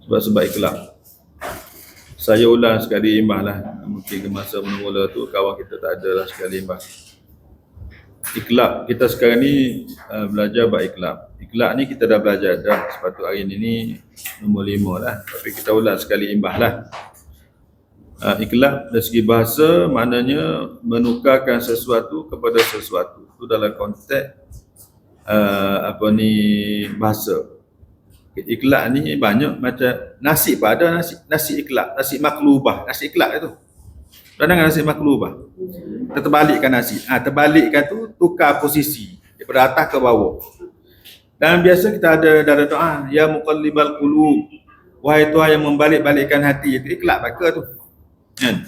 sebab ikhlas. Saya ulang sekali imbah lah. Mungkin ke masa mula-mula tu kawan kita tak ada lah sekali imbah. Ikhlas. Kita sekarang ni belajar bab ikhlas. Ikhlas ni kita dah belajar dah. Sepatut hari ni nombor 5 lah. Tapi kita ulang sekali imbah lah. Ikhlas dari segi bahasa maknanya menukarkan sesuatu kepada sesuatu. Itu dalam konteks bahasa. Ikhlas ni banyak macam nasi pun ada, nasi ikhlas, nasi maklubah, nasi ikhlas itu. Kadang nasi maklubah. Kita terbalikkan nasi. Terbalikkan tu tukar posisi daripada atas ke bawah. Dan biasa kita ada dalam doa, ya muqallibal qulub, wahai Tuhan yang membalik-balikkan hati. Itu ikhlas pakai tu. Kan?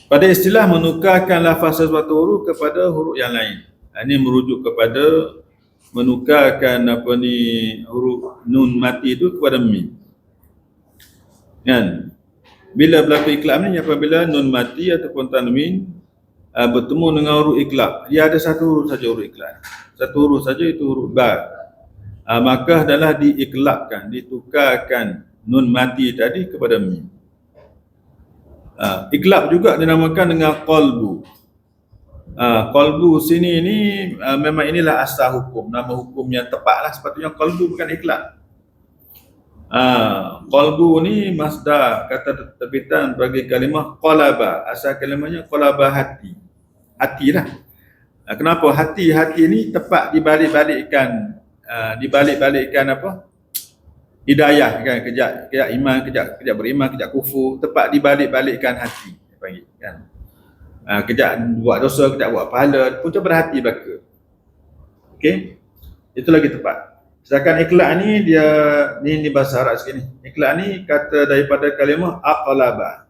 Pada istilah menukarkan lafaz sesuatu huruf kepada huruf yang lain. Ini merujuk kepada menukarkan huruf nun mati itu kepada mim. Kan? Bila berlaku ikhlas ni apabila nun mati ataupun tanwin bertemu dengan huruf ikhlas, dia ada satu huruf saja huruf ikhlas. Satu huruf saja itu huruf ba. Maka adalah diikhlaskan, ditukarkan nun mati tadi kepada mim. Ikhlas juga dinamakan dengan qalbu. Qalbu sini ni memang inilah asal hukum, nama hukum yang tepatlah, sepatutnya qalbu bukan ikhlas. Qalbu ni masdar, kata terbitan bagi kalimah qalaba. Asal kalimahnya qalaba, hati. Hatilah. Kenapa hati ni tepat dibalik-balikkan hidayah kan, kejap iman, kejap beriman, kejap kufur, tepat dibalik-balikkan hati panggil kan. Kejap buat dosa, kejap buat pahala, punca berhati belaka. Okey, itu lagi tepat. Sedangkan ikhlas ni dia ni bahasa Arab sikit ni. Ikhlas ni kata daripada kalimah aqlaba.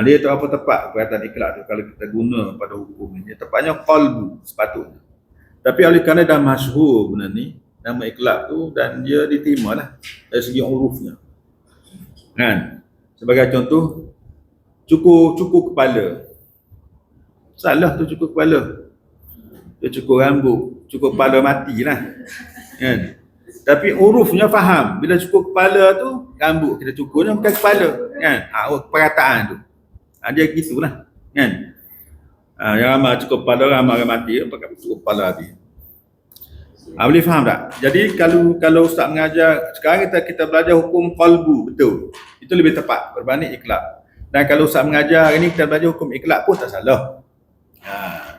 Dia tu apa tepat perkataan ikhlas tu kalau kita guna pada hukum ni. Tepatnya qalbu sepatutnya. Tapi oleh kerana dah masyhur benda ni, nama ikhlas tu, dan dia diterimalah dari segi hurufnya. Kan? Sebagai contoh, cukur kepala. Salah tu cukur kepala. Dia cukur rambut, cukur kepala matilah. Kan? Tapi hurufnya faham. Bila cukur kepala tu, rambut kita cukurnya bukan kepala. Kan? Perkataan tu. Dia gitulah. Kan? Yang ramai cukur kepala, ramai mati, pakai cukur kepala habis. Boleh faham tak? Jadi kalau ustaz mengajar, sekarang kita belajar hukum qalbu, betul. Itu lebih tepat berbanding ikhlas. Dan kalau ustaz mengajar hari ni kita belajar hukum ikhlas pun tak salah.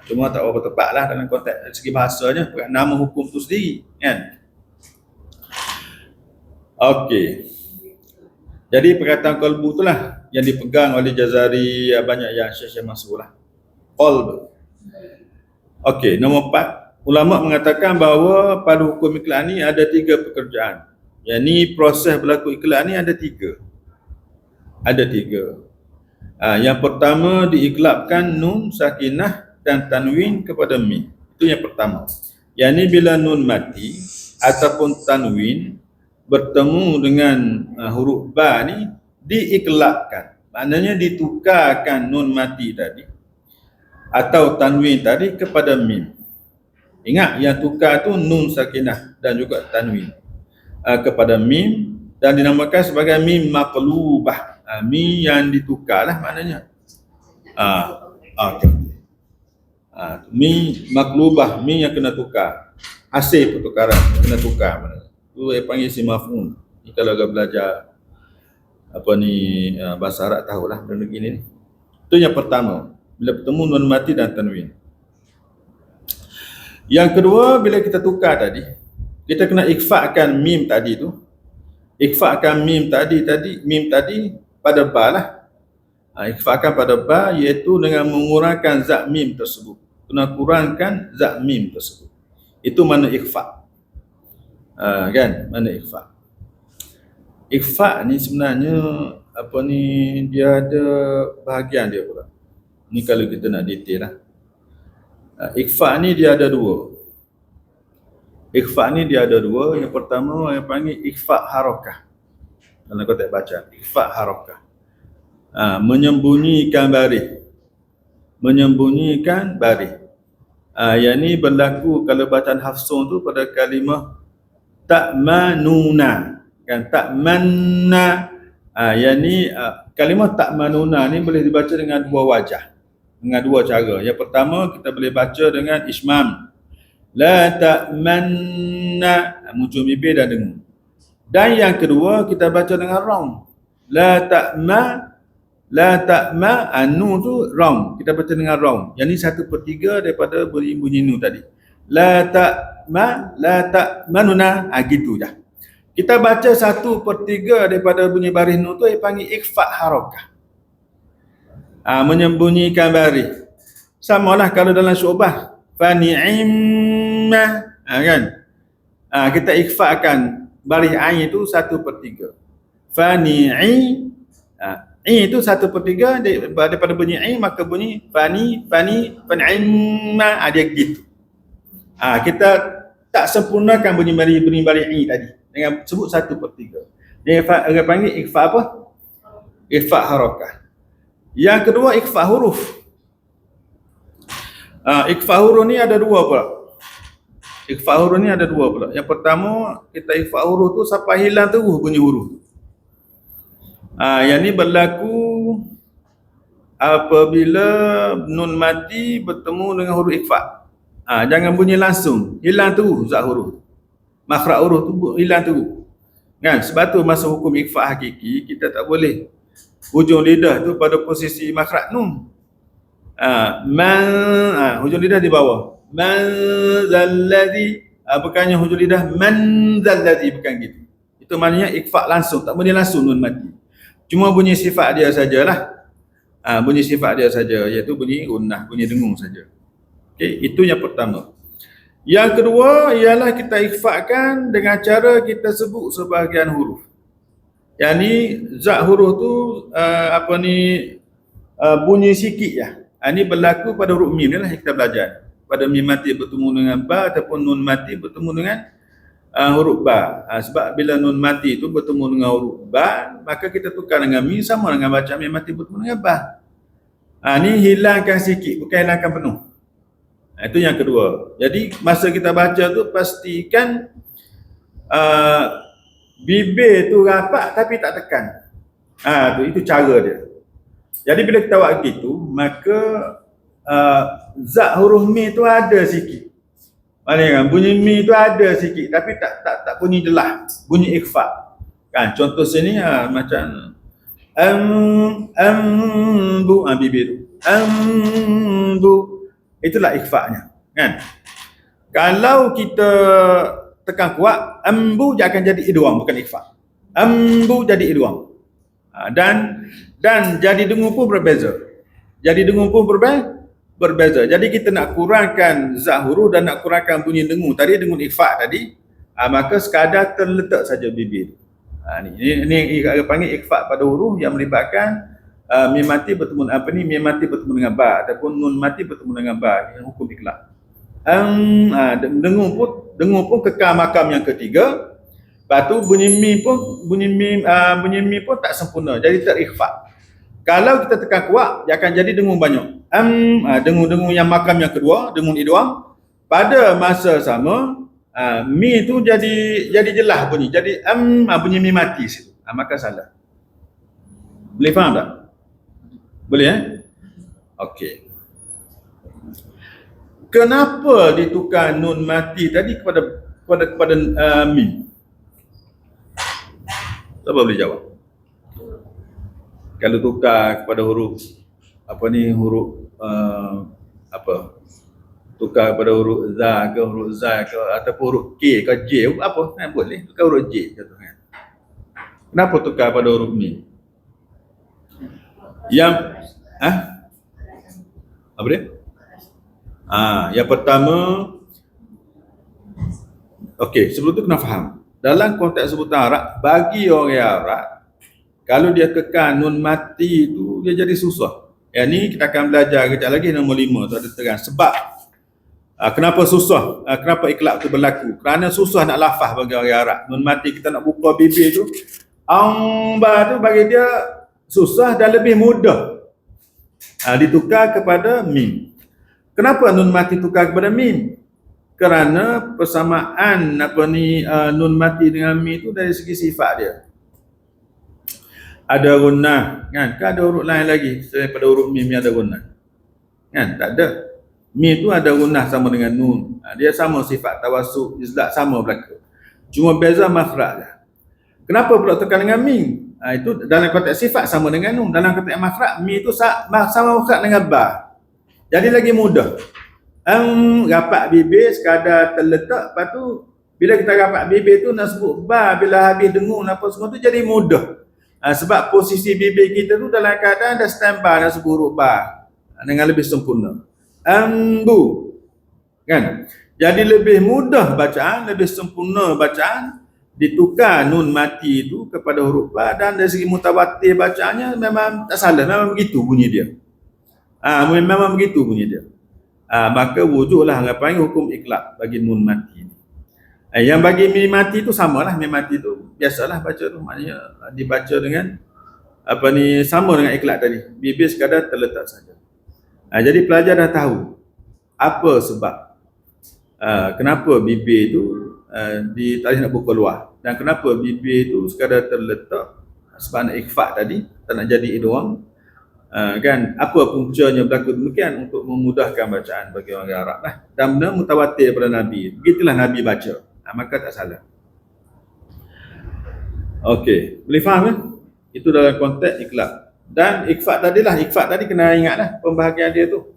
Cuma tak berapa tepat lah dalam konteks dari segi bahasanya, nama hukum tu sendiri kan. Okey. Jadi perkataan qalbu itulah yang dipegang oleh Jazari, banyak yang Syekh masuk lah. Qalb. Okey, nombor 4, ulama mengatakan bahawa pada hukum ikhlas ni ada 3 pekerjaan. Yang ni proses berlaku ikhlas ni ada 3. Ada 3. Yang pertama diikhlaskan nun sakinah dan tanwin kepada mim. Itu yang pertama. Yang ni bila nun mati ataupun tanwin bertemu dengan huruf ba ni diikhlaskan. Maknanya ditukarkan nun mati tadi atau tanwin tadi kepada mim. Ingat yang tukar tu nun sakinah dan juga tanwin kepada mim, dan dinamakan sebagai mim maqlubah. Mim yang ditukarlah maknanya. Mim maqlubah, mim yang kena tukar. Hasil pertukaran kena tukar maknanya. Itu yang panggil isim maf'ul. Ni kalau agak belajar bahasa Arab tahulah benda begini ni. Itu yang pertama, bila bertemu nun mati dan tanwin. Yang kedua, bila kita tukar tadi, kita kena ikhfa'kan mim tadi tu. Ikhfa'kan mim tadi pada ba lah. Ikhfa'kan pada ba iaitu dengan mengurangkan zat mim tersebut. Kena kurangkan zat mim tersebut. Itu mana ikhfa'. Kan? Mana ikhfa'. Ikhfa' ni sebenarnya dia ada bahagian dia pula. Ni kalau kita nak detail lah. Ikhfa' ni dia ada 2. Ikhfa' ni dia ada 2. Yang pertama yang panggil ikhfa' harakah. Dalam konteks bacaan, ikhfa' harakah. Menyembunyikan baris. Menyembunyikan baris. Yang ni berlaku kalau bacaan Hafsun tu pada kalimah ta'manuna. kan, ta'manna. Yang ni kalimah ta'manuna ni boleh dibaca dengan dua wajah, dengan dua cara. Yang pertama kita boleh baca dengan ismam, la ta'manna, muncul bibir dan dengung. Dan yang kedua kita baca dengan ram, la ta'ma, nu tu ram, kita baca dengan ram. Yang ni 1/3 daripada bunyi nu tadi. La ta'manuna, gitu dah. Kita baca 1/3 daripada bunyi baris nu tu panggil ikhfa harakah. Menyembunyikan baris. Samalah kalau dalam syu'bah, fa ni'imma, kan? Kita ikhfakan baris ain itu 1/3. Fa ni'i, itu 1/3 daripada bunyi ain, maka bunyi fani, fan'imma, dia gitu. Kita tak sempurnakan bunyi baris ain tadi dengan sebut 1/3. Dia panggil ikhfa apa? Ikhfa harakah. Yang kedua ikhfa huruf. Ikhfa huruf ni ada dua pula. Yang pertama, kita ikhfa huruf tu sampai hilang terus bunyi huruf. Yang ni berlaku apabila nun mati bertemu dengan huruf ikhfa. Jangan bunyi langsung, hilang terus zat huruf. Makhraj huruf tu hilang terus. Kan? Sebab tu masa hukum ikhfa hakiki kita tak boleh hujung lidah tu pada posisi makhraj nun. Hujung lidah di bawah. Man zalladhi, bukannya hujung lidah man zalladhi, bukan gitu. Itu maknanya ikhfa langsung, tak boleh langsung nun mati. Cuma bunyi sifat dia sajalah. Bunyi sifat dia saja, iaitu bunyi gunnah, bunyi dengung saja. Okey, itu yang pertama. Yang kedua ialah kita ikhfakan dengan cara kita sebut sebahagian huruf. Yang ni zat huruf tu bunyi sikit ya. Ini berlaku pada huruf mim, inilah yang kita belajar. Pada mim mati bertemu dengan ba ataupun nun mati bertemu dengan huruf ba. Sebab bila nun mati itu bertemu dengan huruf ba, maka kita tukar dengan mim, sama dengan baca mim mati bertemu dengan ba. Ni hilangkan sikit, bukan hilangkan penuh. Itu yang kedua. Jadi masa kita baca tu pastikan bibir tu rapat tapi tak tekan. Itu cara dia. Jadi bila kita buat gitu, maka zat huruf mi tu ada sikit. Maknanya kan bunyi mi tu ada sikit tapi tak bunyi jelas, bunyi ikhfa. Kan contoh sini macam bu, bibir tu. Bu, itulah ikhfa'nya, kan? Kalau kita tekan kuat, ambu dia akan jadi idgham, bukan ikhfa'. Ambu jadi idgham. Dan jadi dengung pun berbeza. Berbeza. Jadi kita nak kurangkan zat huruf dan nak kurangkan bunyi dengung tadi, dengung ikhfa' tadi, maka sekadar terletak saja bibir. Ini panggil ikhfa' pada huruf yang melibatkan mim mati bertemu mim mati bertemu dengan ba ataupun nun mati bertemu dengan ba, ini hukum ikhla'. Dengung pun kekal makam yang ketiga. Lepas tu bunyi mim pun tak sempurna, jadi terikhfa'. Kalau kita tekan kuat, dia akan jadi dengung banyak. Dengung yang makam yang kedua, dengung idgham. Pada masa sama, mi tu jadi jelas bunyi. Jadi bunyi mim mati situ. Maka salah. Boleh faham tak? Boleh Okey. Kenapa ditukar nun mati tadi kepada mim? Siapa boleh jawab? Kalau tukar kepada huruf tukar kepada huruf za ke ataupun huruf k ke j, apa kan boleh tukar huruf j contohnya. Kenapa tukar pada huruf mim? Yang apa dia? Yang pertama, okey, sebelum tu kena faham. Dalam konteks sebutan Arab, bagi orang Arab, kalau dia kekal nun mati tu, dia jadi susah. Yang ni kita akan belajar kejap lagi nombor 5 tu ada terang. Sebab kenapa susah? Kenapa iklab tu berlaku? Kerana susah nak lafaz bagi orang Arab. Nun mati kita nak buka bibir tu, amba tu bagi dia susah dan lebih mudah ditukar kepada mim. Kenapa nun mati tukar kepada mim? kerana persamaan nun mati dengan mim itu dari segi sifat dia. Ada gunnah kan, ada huruf lain lagi selain pada huruf mim yang ada gunnah kan? Tak ada. Mim tu ada gunnah sama dengan nun. Dia sama sifat tawassuk, izlaq sama berlaku. Cuma beza makhraj je. Kenapa pula tekan dengan mim? Itu dalam konteks sifat sama dengan nun. Dalam konteks makhraj, mim itu sama makhraj dengan ba. Jadi lagi mudah. Rapat bibir sekadar terletak, lepas tu bila kita rapat bibir tu nak sebut ba, bila habis dengung apa semua tu jadi mudah. Sebab posisi bibir kita tu dalam keadaan dah standby dah sebut huruf ba dengan lebih sempurna. Ambu kan? Jadi lebih mudah bacaan, lebih sempurna bacaan, ditukar nun mati itu kepada huruf ba, dan dari segi mutawatir bacaannya memang tak salah, memang begitu bunyi dia. Memang begitu bunyi dia. Maka wujudlah anggapan hukum iklab bagi nun mati. Yang bagi mim mati tu samalah, mim mati tu biasalah baca tu, maknanya dibaca dengan sama dengan iklab tadi, bibir sekadar terletak saja. Jadi pelajar dah tahu apa sebab kenapa bibir tu tak nak buka luar, dan kenapa bibir tu sekadar terletak sebab nak ikhfa tadi, tak nak jadi idgham. Kan, apa puncanya berlaku demikian untuk memudahkan bacaan bagi orang Arab lah, dan benda mutawatir daripada Nabi, begitulah Nabi baca, maka tak salah. Okey, boleh faham kan? Itu dalam konteks iklab. Dan ikhfa tadilah, ikhfa tadi kena ingatlah pembahagian dia tu.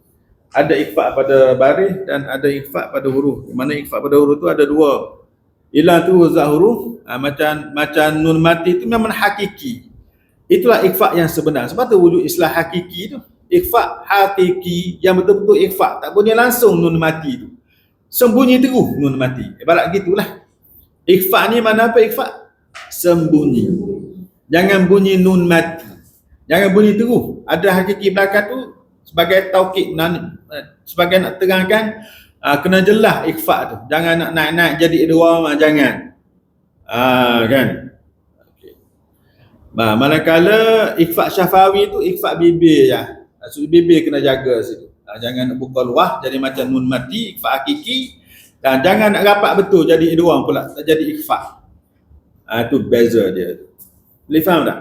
Ada ikhfa pada baris dan ada ikhfa pada huruf. Di mana ikhfa pada huruf tu ada dua. Ila tu huzah huruf, macam nun mati itu memang hakiki. Itulah ikhfa yang sebenar. Sebab tu wujud istilah hakiki tu. Ikhfa hakiki yang betul-betul ikhfa, tak bunyi langsung nun mati tu. Sembunyi terus nun mati. Ibarat gitulah. Ikhfa ni mana apa ikhfa? Sembunyi. Jangan bunyi nun mati. Jangan bunyi terus. Ada hakiki belakang tu sebagai taukid, sebagai nak terangkan kena jelas ikhfa tu. Jangan nak naik-naik jadi idgham, jangan. Kan? Manakala ikhfa syafawi tu ikhfa bibir ya. Maksud bibir kena jaga situ. Jangan nak buka luah jadi macam nun mati, ikhfa hakiki, dan jangan nak rapat betul jadi idgham pula, tak jadi ikhfa. Itu beza dia. Boleh faham tak?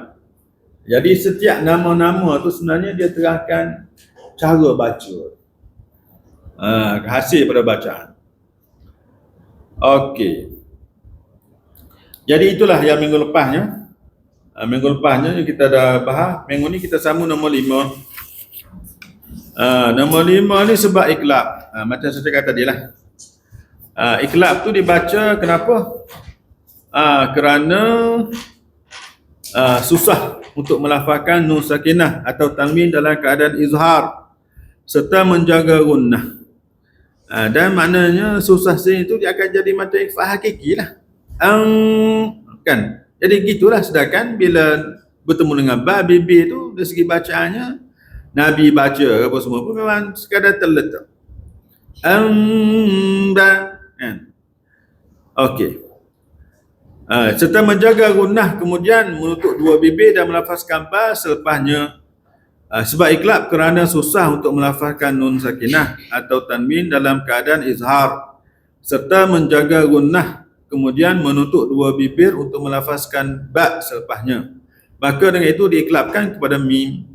Jadi setiap nama-nama tu sebenarnya dia terangkan cara baca. Hasil pada bacaan. Okey. Jadi itulah yang minggu lepasnya. Minggu lepasnya kita dah bahas. Minggu ni kita sambung nombor 5. Nombor 5 ni sebab iklab. Macam saya cakap tadi lah. Iklab tu dibaca kenapa? Kerana susah untuk melafazkan nun sakinah atau tanwin dalam keadaan izhar serta menjaga gunnah. Dan maknanya susah sini itu dia akan jadi macam ikhfa hakiki lah. Kan? Jadi gitulah, sedangkan bila bertemu dengan ba, bibir tu dari segi bacaannya Nabi baca apa semua pun memang sekadar terletak. Kan? Okey. Serta menjaga gunnah, kemudian menutup dua bibir dan melafazkan ba selepasnya. Sebab iklab kerana susah untuk melafazkan nun sakinah atau tanwin dalam keadaan izhar, serta menjaga gunnah, kemudian menutup dua bibir untuk melafazkan ba selepasnya. Maka dengan itu diiklabkan kepada mim.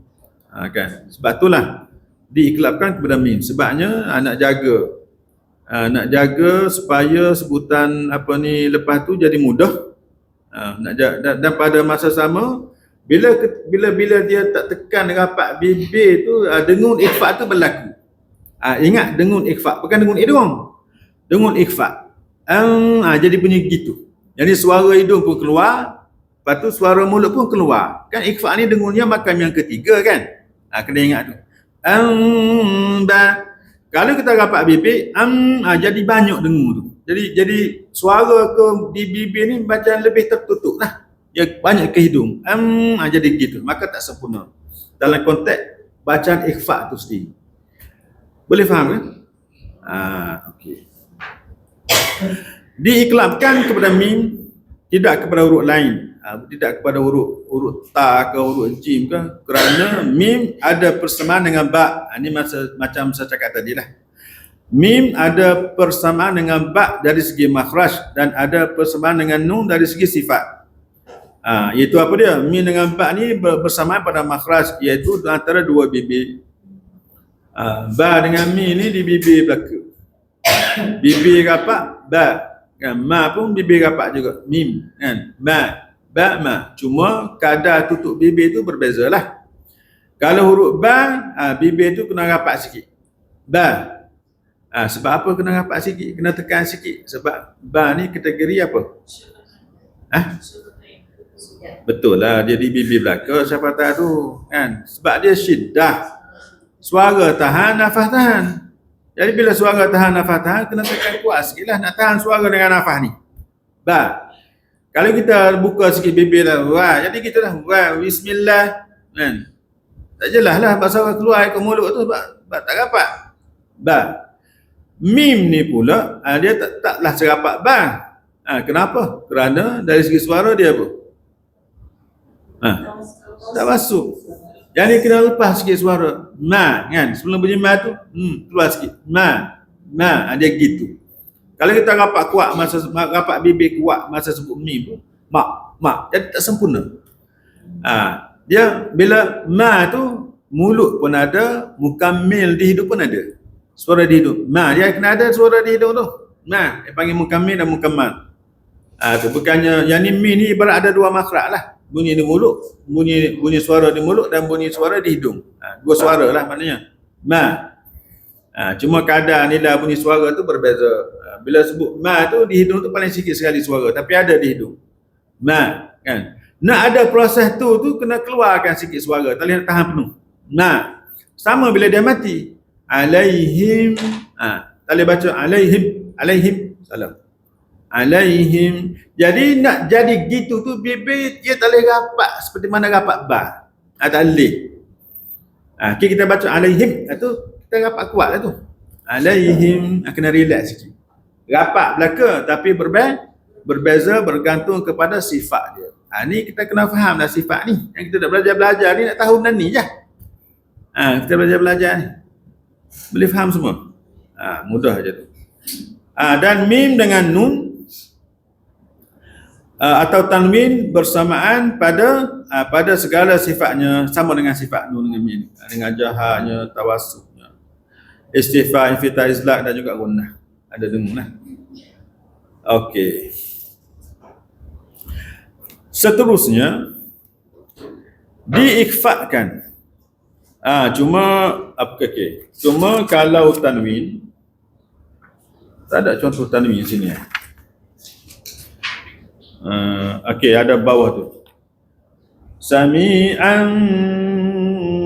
Kan? Sebab itulah diiklabkan kepada mim. Sebabnya nak jaga supaya sebutan lepas tu jadi mudah. Dan pada masa sama bila dia tak tekan rapat bibir tu, dengun ikhfa tu berlaku. Ingat dengun ikhfa, bukan dengun idgham. Dengun ikhfa. Jadi bunyi gitu. Jadi suara hidung pun keluar, lepas tu suara mulut pun keluar. Kan ikhfa ni dengunnya makam yang ketiga kan. Kena ingat tu. Kalau kita rapat bibir, jadi banyak dengung tu. Jadi suara di bibir ni macam lebih tertutup lah. Dia banyak ke hidung. Jadi gitu. Maka tak sempurna. Dalam konteks bacaan ikhfa tu sendiri. Boleh faham kan? Okey. Diiklabkan kepada mim, tidak kepada huruf lain. Tidak kepada huruf ta ke huruf jim ke, kerana mim ada persamaan dengan ba. Ini macam saya cakap tadi lah. Mim ada persamaan dengan ba dari segi makhraj dan ada persamaan dengan nun dari segi sifat. Iaitu apa dia? Mim dengan ba ni bersamaan pada makhraj, iaitu antara dua bibir. Ba dengan mim ni di bibir belaka. Bibir rapat ba. Kan? Ma pun bibir rapat juga. Mim kan? Ma, ba, ma. Cuma kadar tutup bibir tu berbezalah. Kalau huruf ba, bibir tu kena rapat sikit. Ba. Sebab apa kena rapat sikit? Kena tekan sikit. Sebab ba ni kategori apa? Betul lah, dia di bibir belaka siapa tahu tu kan. Sebab dia syiddah. Suara tahan, nafas tahan. Jadi bila suara tahan, nafas tahan, kena tekan kuat sikit lah nak tahan suara dengan nafas ni. Ba. Kalau kita buka sikit bibir lah, wah, jadi kita dah wah, bismillah kan. Tak jelas lah bahasa keluar ke mulut tu sebab tak rapat. Ba. Mim ni pula dia taklah serapat ba. Kenapa? Kerana dari segi suara dia apa? Tak masuk. Jadi kena lepas sikit suara. Ma kan? Sebelum bunyi ma tu, keluar sikit. Ma. Dia gitu. Kalau kita rapat kuat masa rapat bibir kuat masa sebut mim tu, mak. Jadi tak sempurna. Dia bila ma tu mulut pun ada, mukammil di hidung pun ada. Suara di hidung. Dia kena ada suara di hidung tu. Dia panggil mukammil dan mukammal. Tu bukannya yang ni mi ni ibarat ada dua makhraj lah. Bunyi di mulut, bunyi suara di mulut dan bunyi suara di hidung. Dua suara lah maknanya. Cuma kadar nilai bunyi suara tu berbeza. Bila sebut ma tu di hidung tu paling sikit sekali suara, tapi ada di hidung. Ma kan. Nak ada proses tu kena keluarkan sikit suara, tak boleh tahan penuh. Sama bila dia mati. Alaihim. Tak boleh baca alaihim. Salam. Alaihim. Jadi nak jadi gitu tu bibir dia tak boleh rapat seperti mana rapat ba. Tak boleh. Kita baca alaihim tu kita rapat kuat lah tu. Alaihim kena relax sikit. Rapat belaka tapi berbeza bergantung kepada sifat dia. Ni kita kena faham lah sifat ni. Yang kita dah belajar ni nak tahu benda ni je. Kita belajar ni. Boleh faham semua? Mudah je tu. Dan mim dengan nun atau tanwin bersamaan pada segala sifatnya, sama dengan sifat nun dengan mim, dengan jaharnya, tawassutnya, istighfar, infitah, izlaq dan juga gunnah. Ada dengung lah. Okey. Seterusnya diikhfakan. Cuma kalau tanwin, tak ada contoh tanwin sini. Okey, ada bawah tu. Sami'an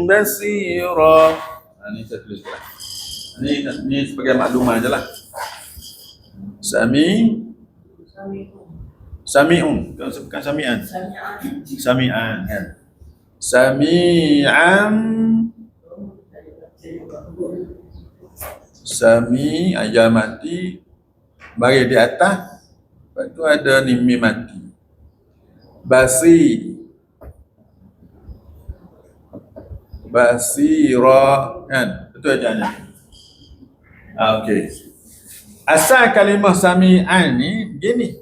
basira. Ni saya tulis lah. Ni sebagai maklumat je lah. Sami'un. Bukan sami'an. Sami'an kan. Sami ayat mati baris di atas, lepas tu ada ni mim mati. Basira kan, betul aja. Okey. Asal kalimah sami'an ni gini.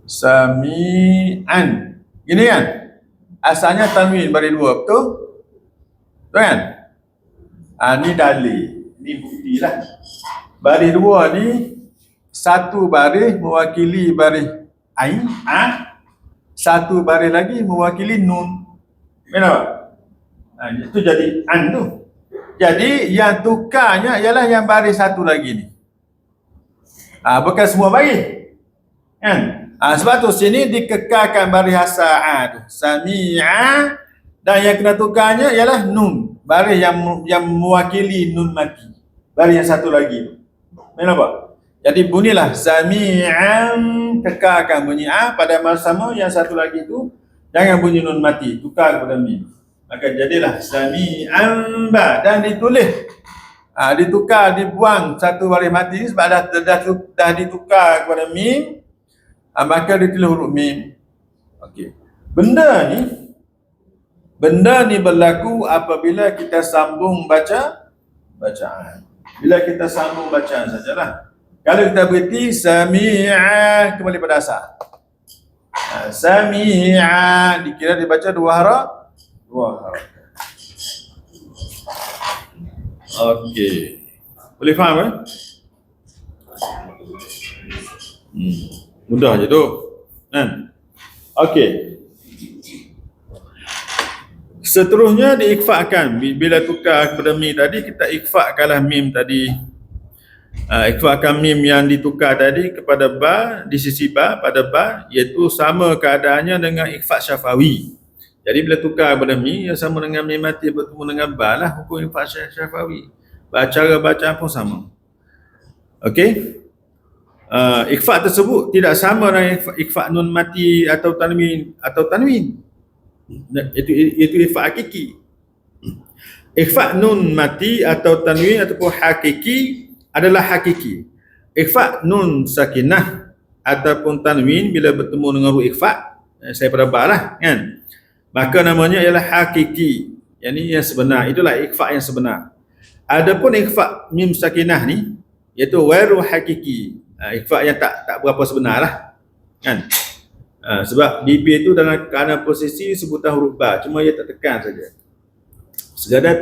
Sami'an. Gini kan? Asalnya tanwin baris dua, betul? Betul kan? Ni dalil. Ni bukti lah. Baris dua ni, satu baris mewakili baris ain, satu baris lagi mewakili nun. Kenapa? Itu jadi an tu. Jadi yang tukarnya ialah yang baris satu lagi ni. Bukan semua baris. Kan? Sebab tu sini dikekalkan baris asal tu. Sami'a, dan yang kena tukarnya ialah nun. Baris yang mewakili nun mati. Baris yang satu lagi tu. Kenapa? Jadi bunyilah sami'an, kekalkan bunyi a, pada masa sama yang satu lagi tu jangan bunyi nun mati, tukar kepada mim. Maka jadilah sami'an ba, dan ditulis. Ditukar, dibuang satu baris mati ni sebab dah ditukar kepada mim. Maka ditulis huruf mim. Okey. Benda ni Benda ni berlaku apabila kita sambung bacaan. Bila kita sambung bacaan sajalah. Kalau kita berhenti sami'a, kembali pada asal. Sami'a dikira dibaca dua haraf. Okey. Boleh faham kan? Mudah je tu. Kan? Okey. Seterusnya diikhfakan. Bila tukar kepada mim tadi, kita ikhfakanlah mim tadi. Ikhfakan mim yang ditukar tadi kepada ba, di sisi ba, pada ba, iaitu sama keadaannya dengan ikhfa syafawi. Jadi bila tukar kepada mim, yang sama dengan mim mati bertemu dengan ba lah, hukum ikhfa syafawi. Cara bacaan pun sama. Okey? Ikhfa tersebut tidak sama dengan ikhfa nun mati atau tanwin. Itu ikhfa hakiki. Ikhfa nun mati atau tanwin ataupun hakiki adalah hakiki. Ikhfa nun sakinah ataupun tanwin bila bertemu dengan huruf ikhfa, saya pada ba lah kan, maka namanya ialah hakiki. Yang ini yang sebenar, itulah ikhfa yang sebenar. Adapun ikhfa mim sakinah ni iaitu ghairu hakiki, ikhfa yang tak berapa sebenar lah kan. Sebab bibir tu dalam keadaan posisi sebutan huruf ba, cuma ia tak tekan saja,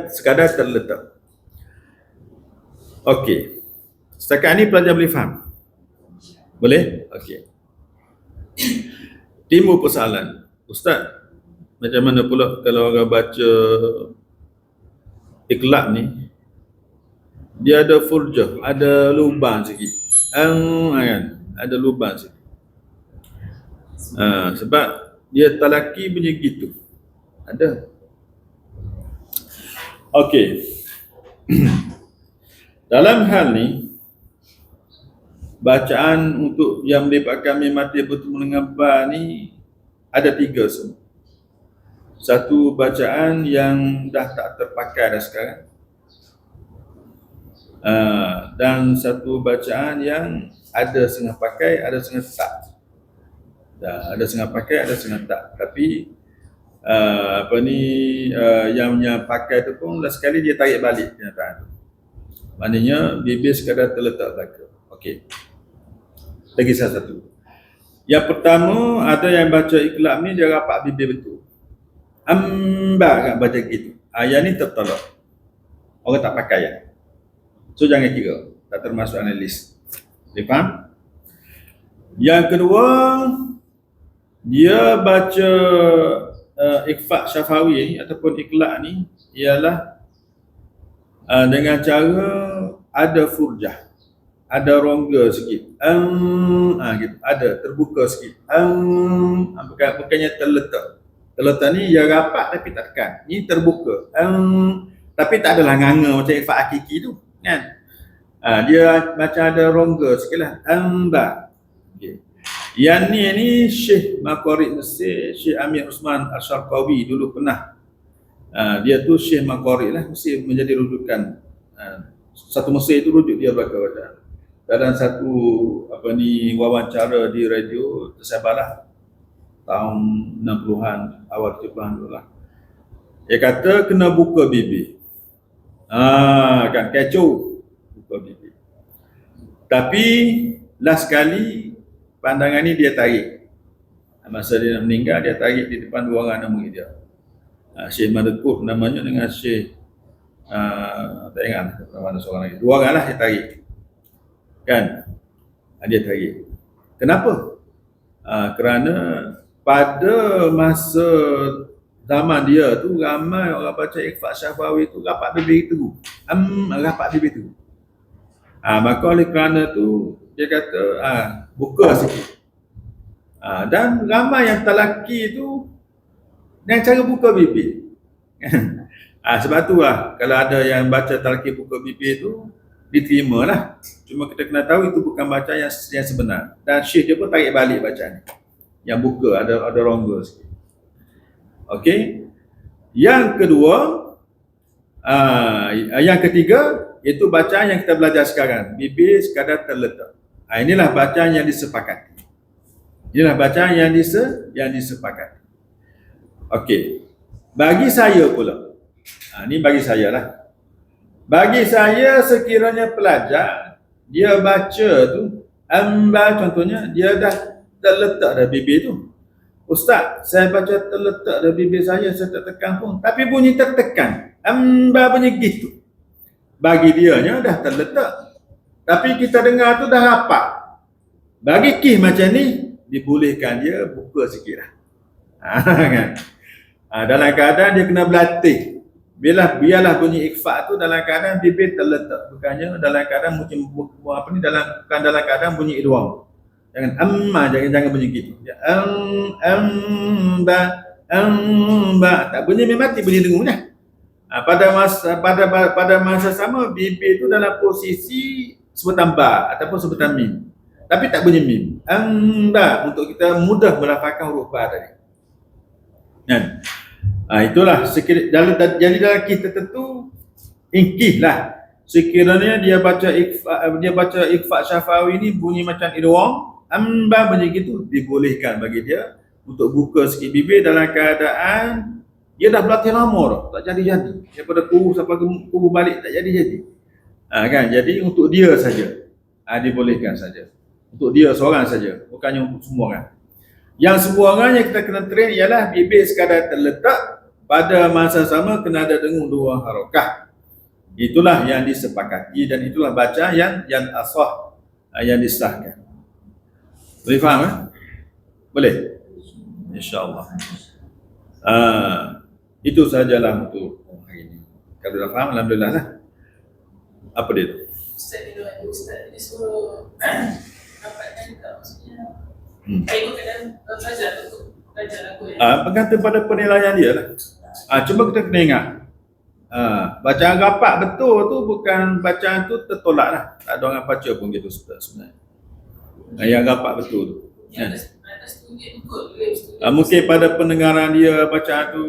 sekadar terletak. Okey, setakat ni pelajar boleh faham? Boleh? Okey. Timbul persoalan, Ustaz, macam mana pula kalau orang baca iqlab ni, dia ada furjah, ada lubang sikit, kan? Ada lubang sikit. Sebab dia talaki bunyi gitu. Ada. Okey. Dalam hal ni, bacaan untuk yang melibatkan mim mati bertemu dengan ba ni ada 3 semua. Satu bacaan yang dah tak terpakai dah sekarang. Dan satu bacaan yang ada setengah pakai, ada setengah tak. Ada setengah pakai, ada setengah tak. Tapi yang pakai tu pun last sekali dia tarik balik kenyataan tu. Maknanya bibir sekadar terletak belakang. Okey. Lagi satu. Yang pertama, ada yang baca iqlab ni dia rapat bibir betul. Amba kan baca gitu. Yang ni tertolak. Orang tak pakai ya. So jangan kira, tak termasuk analis. Boleh faham? Yang kedua, dia baca ikhfa syafawi ni ataupun iqlab ni ialah dengan cara ada furjah, ada rongga sikit, gitu, ada terbuka sikit, bukannya terletak. Terletak ni dia rapat tapi tak tekan. Ni terbuka, tapi tak adalah nganga macam ikhfa hakiki tu kan. Dia macam ada rongga sikit lah, okay. Yang ni Syekh Maqarid Mesir, Syekh Amir Usman Al-Sharqawi dulu pernah. Dia tu Syekh Maqarid lah, mesti menjadi rujukan. Satu Mesir itu rujuk dia baca. Dalam satu wawancara di radio tersebarlah tahun 60-an, awal 70-an dulu lah. Dia kata kena buka bibir. Kan kecoh buka bibir. Tapi last sekali pandangan ni dia tarik. Masa dia nak meninggal, dia tarik di depan dua orang nama dia. Syekh Madekut namanya dengan Syekh tak ingat mana seorang lagi. Dua orang lah dia tarik. Kan? Dia tarik. Kenapa? Kerana pada masa zaman dia tu ramai orang baca ikhfa syafawi tu rapat bibir tu. Rapat bibir tu. Maka oleh kerana tu dia kata buka sikit. Dan ramai yang talaki tu dengan cara buka bibir. Sebab tu lah kalau ada yang baca talaki buka bibir tu diterima lah. Cuma kita kena tahu itu bukan bacaan yang sebenar. Dan syekh dia pun tarik balik bacaan yang buka, ada rongga sikit. Okey. Yang kedua, yang ketiga iaitu bacaan yang kita belajar sekarang, bibir sekadar terletak. Inilah bacaan yang disepakati. Inilah bacaan yang disepakati. Okey. Bagi saya pula, ni bagi saya lah. Bagi saya sekiranya pelajar dia baca tu amba, contohnya dia dah terletak dah bibir tu. Ustaz, saya baca terletak dah bibir saya tak tekan pun, tapi bunyi tertekan. Amba bunyi gitu. Bagi dianya dah terletak. Tapi kita dengar tu dah rapat. Bagi kih macam ni, dibolehkan dia buka sikit lah. Kan? Dalam keadaan dia kena berlatih. Biarlah bunyi ikhfa tu dalam keadaan bibir terletak, bukannya dalam keadaan bukan dalam keadaan bunyi idgham. Jangan amma, jangan bunyi gitu. Ya, amba, tak bunyi mati, bunyi dengung dah. Pada masa sama bibir tu dalam posisi sebutan ba ataupun sebutan mim. Tapi tak bunyi mim. Amba, untuk kita mudah melafalkan huruf ba tadi. Kan? Itulah jadi dalam kita tentu ingkihlah sekiranya dia baca ikhfa syafawi ni bunyi macam idgham, amba bunyi gitu, dibolehkan bagi dia untuk buka sikit bibir dalam keadaan dia dah berlatih lama dah, tak jadi-jadi. Daripada kubu sampai kubu balik tak jadi-jadi. Kan? Jadi untuk dia saja. Dibolehkan saja. Untuk dia seorang saja, bukannya untuk semua orang. Yang semua orang yang kita kena train ialah bibir sekadar terletak, pada masa sama kena ada dengung 2 harakah. Itulah yang disepakati dan itulah baca yang asah, yang disahkan. Boleh faham? Boleh? InsyaAllah. Itu sajalah untuk hari ini. Kalau dah faham, alhamdulillah lah. Apa dia tu? Ustaz dia suruh dapatkan tak maksudnya ikut keadaan belajar untuk belajar aku ya. Bergantung pada penilaian dia lah. Cuma kita kena ingat, bacaan rapat betul tu bukan bacaan tu tertolak lah. Tak ada orang baca pun gitu sebenarnya. Yang rapat betul tu. Mungkin pada pendengaran dia bacaan tu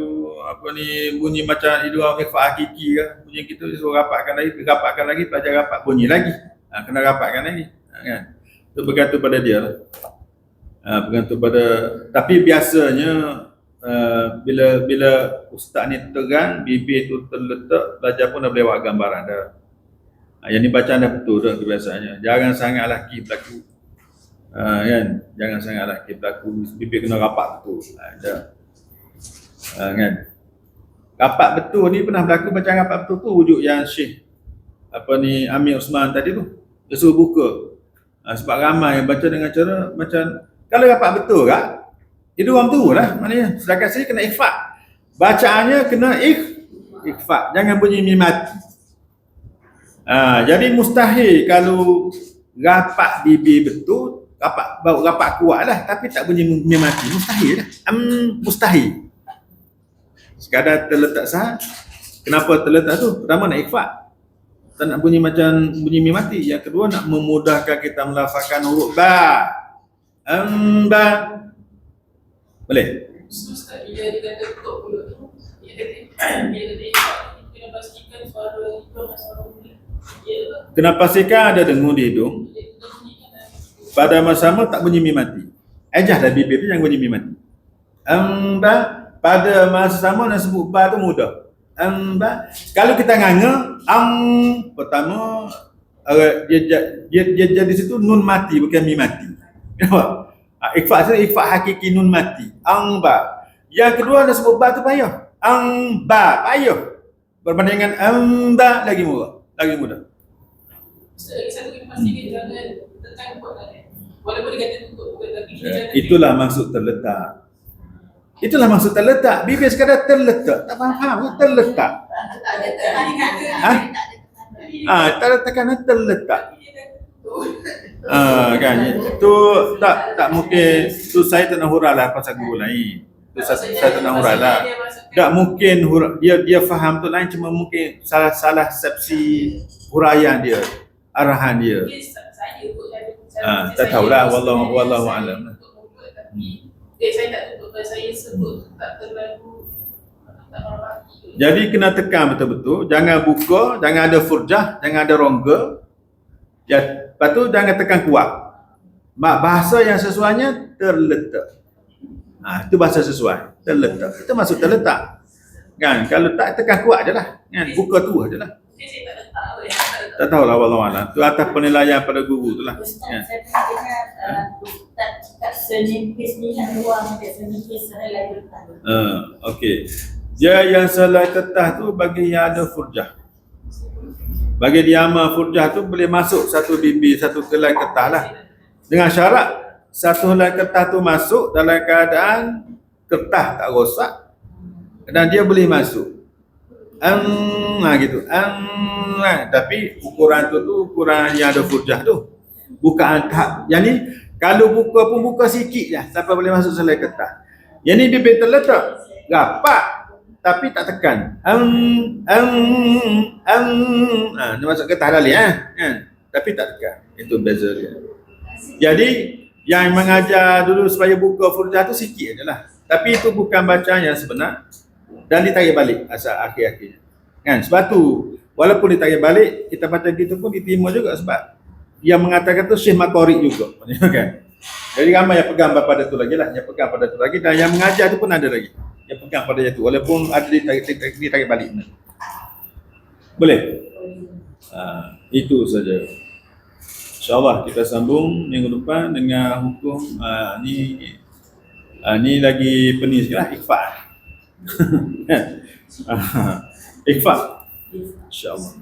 bunyi macam idgham ikhfa hakiki ke, bunyi gitu, dia suruh rapatkan lagi, pelajar rapat bunyi lagi. Kena rapatkan lagi. Kan? Itu bergantung pada dia lah. Bergantung pada, tapi biasanya bila ustaz ni terang bibir tu terletak, belajar pun dah boleh buat gambaran dah. Yang ni bacaan dah betul dah kebiasaannya. Jangan sangat laki berlaku. Kan? Jangan sangat laki berlaku, bibir kena rapat betul. Kan? Rapat betul ni pernah berlaku, bacaan rapat betul tu wujud yang Syekh Amir Osman tadi tu. Dia suruh buka. Sebab ramai yang baca dengan cara macam, kalau rapat betul tak? Itu orang tu lah maknanya. Sedangkan saya kena ikhfa. Bacaannya kena ikhfa. Jangan bunyi mim mati. Jadi mustahil kalau rapat bibir betul, rapat kuat lah, tapi tak bunyi mim mati. Mustahil lah. Mustahil. Sekadar terletak sah. Kenapa terletak tu? Pertama nak ikhfa. Tak nak bunyi macam bunyi mim mati. Yang kedua nak memudahkan kita melafalkan huruf ba. Amba. Boleh? Ustaz, bila dia kata tutup mulut tu, dia kena pastikan suara hidung dan suara mulut. Kena pastikan ada dengung di hidung. Pada masa sama tak bunyi mim mati. Ejah dah bibir tu jangan bunyi mim mati. Amba. Pada masa sama nak sebut ba tu mudah. Amba. Kalau kita nganga, pertama dia jadi situ nun mati bukan mim mati. Nampak? Ikhfa itu ikhfa hakiki nun mati. Amba. Yang kedua nak sebut ba tu payah. Amba payah. Berbanding dengan amba lagi mudah. Satu kena pastikan jangan tekan kuat lagi. Walaupun dia kata tutup bukan lagi. Itulah maksud terletak. Itulah maksud terletak. Bibir sekadar terletak. Tak faham terletak. Tak ada tekanan. Tak ada tekanan, terletak. Kan itu tak mungkin. Tu saya tak nak hurailah pasal guru lain. Tu saya tak nak hurailah. Tak mungkin dia faham tu lain, cuma mungkin salah sepsi huraian dia, arahan dia. Tak tahulah, wallahu alam. Saya tak tutup, saya sebut tak terlalu tak merapati. Jadi kena tekan betul-betul, jangan buka, jangan ada furjah, jangan ada rongga. Ya, lepas tu jangan tekan kuat. Bahasa yang sesuainya terletak. Itu bahasa sesuai, terletak. Itu maksud terletak. Kan, kalau tak tekan kuat je lah. Kan, buka tu je lah. Mungkin saya tak letak apa ya. Tak tahulah wallahualam. Tu atas penilaian pada guru tu lah. Ustaz, Kan. saya pernah dengar tak senipis ni yang ruang dia senipis helai getah. Okey. Dia yang selai getah tu bagi yang ada furjah. Bagi dia amal furjah tu boleh masuk satu bibir, satu helai getah lah. Dengan syarat satu helai getah tu masuk dalam keadaan getah tak rosak dan dia boleh masuk. Gitu. Tapi ukuran tu ukuran yang ada furjah tu. Bukan tahap. Yang ni kalau buka pun buka sikit je sampai boleh masuk selai getah. Yang ni bibir terletak rapat tapi tak tekan. Dia masuk getah dah kan. Tapi tak tekan. Itu beza dia. Jadi yang mengajar dulu supaya buka furjah tu sikit je lah. Tapi itu bukan bacaan yang sebenar dan ditarik balik asal akhir-akhir. Kan? Sebab tu walaupun ditarik balik, kita baca gitu pun diterima juga sebab yang mengatakan tu Syekh Maqari juga. Kan? Jadi ramai yang pegang pada tu lagi lah, yang pegang pada tu lagi dan yang mengajar tu pun ada lagi. Yang pegang pada tu walaupun ada ditarik balik. Boleh? Itu saja. InsyaAllah kita sambung minggu depan dengan hukum ni lagi pening sikit lah, ikhfa. Ikhfa. InsyaAllah.